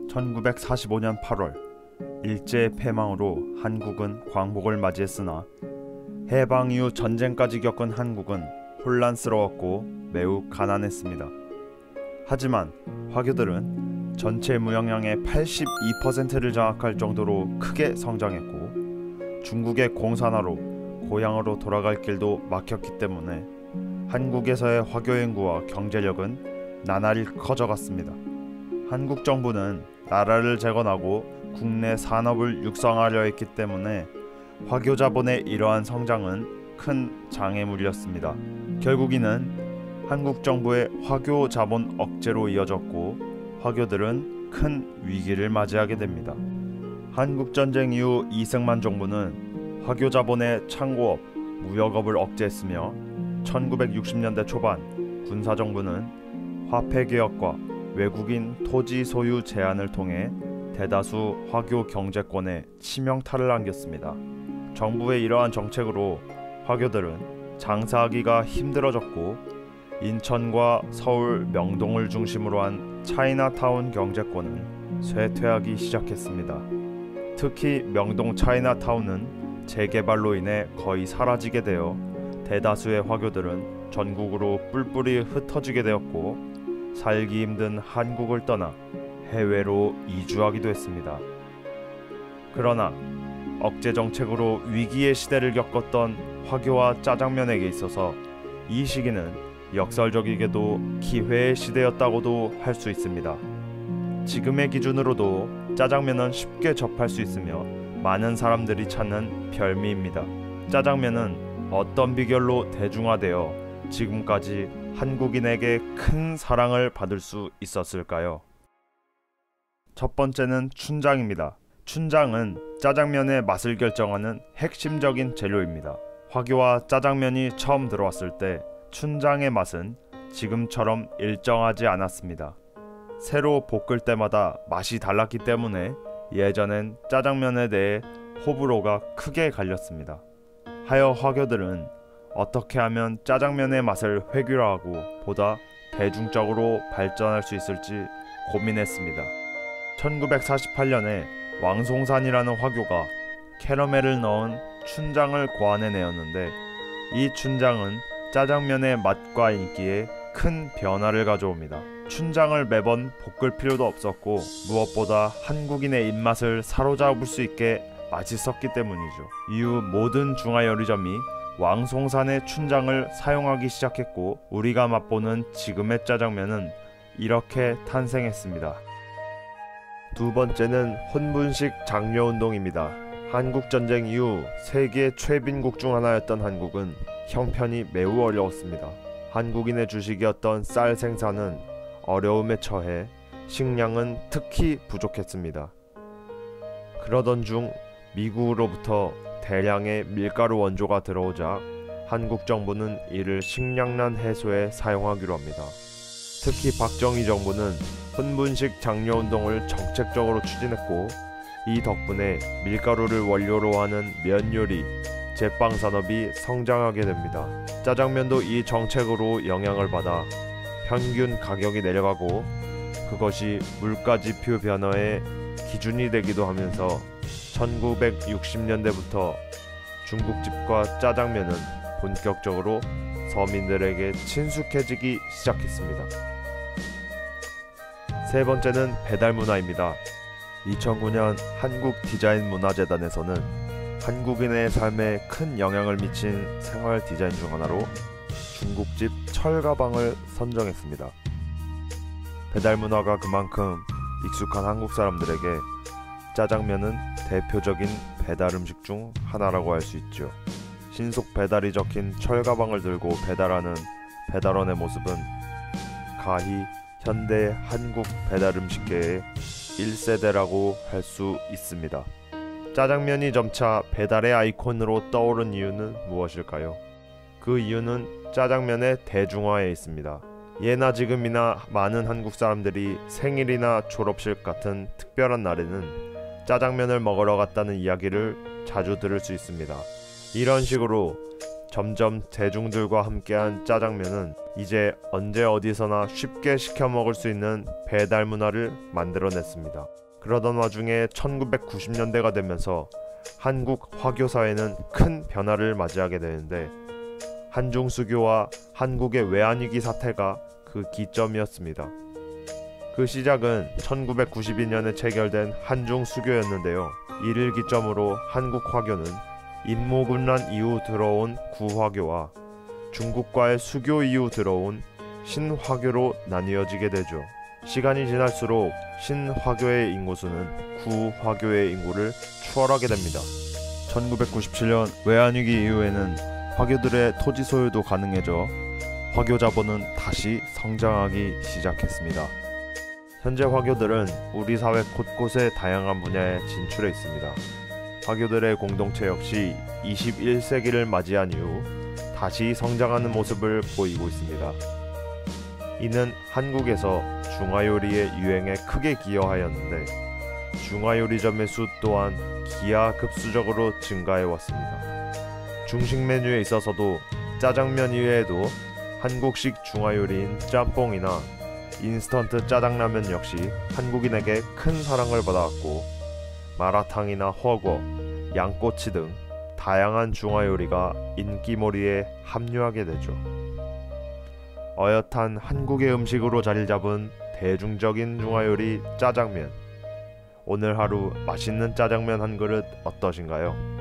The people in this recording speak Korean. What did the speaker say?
1945년 8월 일제의 패망으로 한국은 광복을 맞이했으나 해방 이후 전쟁까지 겪은 한국은 혼란스러웠고 매우 가난했습니다. 하지만 화교들은 전체 무역량의 82%를 장악할 정도로 크게 성장했고 중국의 공산화로 고향으로 돌아갈 길도 막혔기 때문에 한국에서의 화교 인구와 경제력은 나날이 커져갔습니다. 한국 정부는 나라를 재건하고 국내 산업을 육성하려 했기 때문에 화교 자본의 이러한 성장은 큰 장애물이었습니다. 결국 이는 한국 정부의 화교 자본 억제로 이어졌고 화교들은 큰 위기를 맞이하게 됩니다. 한국전쟁 이후 이승만 정부는 화교 자본의 창고업, 무역업을 억제했으며 1960년대 초반 군사정부는 화폐개혁과 외국인 토지 소유 제한을 통해 대다수 화교 경제권에 치명타를 안겼습니다. 정부의 이러한 정책으로 화교들은 장사하기가 힘들어졌고 인천과 서울, 명동을 중심으로 한 차이나타운 경제권을 쇠퇴하기 시작했습니다. 특히 명동 차이나타운은 재개발로 인해 거의 사라지게 되어 대다수의 화교들은 전국으로 뿔뿔이 흩어지게 되었고 살기 힘든 한국을 떠나 해외로 이주하기도 했습니다. 그러나 억제 정책으로 위기의 시대를 겪었던 화교와 짜장면에게 있어서 이 시기는 역설적이게도 기회의 시대였다고도 할 수 있습니다. 지금의 기준으로도 짜장면은 쉽게 접할 수 있으며 많은 사람들이 찾는 별미입니다. 짜장면은 어떤 비결로 대중화되어 지금까지 한국인에게 큰 사랑을 받을 수 있었을까요? 첫 번째는 춘장입니다. 춘장은 짜장면의 맛을 결정하는 핵심적인 재료입니다. 화교와 짜장면이 처음 들어왔을 때 춘장의 맛은 지금처럼 일정하지 않았습니다. 새로 볶을 때마다 맛이 달랐기 때문에 예전엔 짜장면에 대해 호불호가 크게 갈렸습니다. 하여 화교들은 어떻게 하면 짜장면의 맛을 획일화하고 보다 대중적으로 발전할 수 있을지 고민했습니다. 1948년에 왕송산이라는 화교가 캐러멜을 넣은 춘장을 고안해내었는데 이 춘장은 짜장면의 맛과 인기에 큰 변화를 가져옵니다. 춘장을 매번 볶을 필요도 없었고 무엇보다 한국인의 입맛을 사로잡을 수 있게 맛있었기 때문이죠. 이후 모든 중화요리점이 왕송산의 춘장을 사용하기 시작했고 우리가 맛보는 지금의 짜장면은 이렇게 탄생했습니다. 두 번째는 혼분식 장려운동입니다. 한국전쟁 이후 세계 최빈국 중 하나였던 한국은 형편이 매우 어려웠습니다. 한국인의 주식이었던 쌀 생산은 어려움에 처해 식량은 특히 부족했습니다. 그러던 중 미국으로부터 대량의 밀가루 원조가 들어오자 한국 정부는 이를 식량난 해소에 사용하기로 합니다. 특히 박정희 정부는 혼분식 장려운동을 정책적으로 추진했고 이 덕분에 밀가루를 원료로 하는 면요리, 제빵 산업이 성장하게 됩니다. 짜장면도 이 정책으로 영향을 받아 평균 가격이 내려가고 그것이 물가지표 변화의 기준이 되기도 하면서 1960년대부터 중국집과 짜장면은 본격적으로 서민들에게 친숙해지기 시작했습니다. 세 번째는 배달 문화입니다. 2009년 한국디자인문화재단에서는 한국인의 삶에 큰 영향을 미친 생활 디자인 중 하나로 중국집 철가방을 선정했습니다. 배달 문화가 그만큼 익숙한 한국 사람들에게 짜장면은 대표적인 배달 음식 중 하나라고 할 수 있죠. 신속 배달이 적힌 철가방을 들고 배달하는 배달원의 모습은 가히 현대 한국 배달 음식계의 1세대라고 할 수 있습니다. 짜장면이 점차 배달의 아이콘으로 떠오른 이유는 무엇일까요? 그 이유는 짜장면의 대중화에 있습니다. 예나 지금이나 많은 한국 사람들이 생일이나 졸업식 같은 특별한 날에는 짜장면을 먹으러 갔다는 이야기를 자주 들을 수 있습니다. 이런 식으로 점점 대중들과 함께한 짜장면은 이제 언제 어디서나 쉽게 시켜 먹을 수 있는 배달 문화를 만들어냈습니다. 그러던 와중에 1990년대가 되면서 한국 화교 사회는 큰 변화를 맞이하게 되는데 한중 수교와 한국의 외환위기 사태가 그 기점이었습니다. 그 시작은 1992년에 체결된 한중 수교였는데요. 이를 기점으로 한국 화교는 임모군란 이후 들어온 구화교와 중국과의 수교 이후 들어온 신화교로 나뉘어지게 되죠. 시간이 지날수록 신화교의 인구수는 구화교의 인구를 추월하게 됩니다. 1997년 외환위기 이후에는 화교들의 토지 소유도 가능해져 화교 자본은 다시 성장하기 시작했습니다. 현재 화교들은 우리 사회 곳곳에 다양한 분야에 진출해 있습니다. 화교들의 공동체 역시 21세기를 맞이한 이후 다시 성장하는 모습을 보이고 있습니다. 이는 한국에서 중화요리의 유행에 크게 기여하였는데 중화요리점의 수 또한 기하급수적으로 증가해 왔습니다. 중식 메뉴에 있어서도 짜장면 이외에도 한국식 중화요리인 짬뽕이나 인스턴트 짜장라면 역시 한국인에게 큰 사랑을 받아왔고 마라탕이나 허거, 양꼬치 등 다양한 중화요리가 인기몰이에 합류하게 되죠. 어엿한 한국의 음식으로 자리잡은 대중적인 중화요리 짜장면. 오늘 하루 맛있는 짜장면 한 그릇 어떠신가요?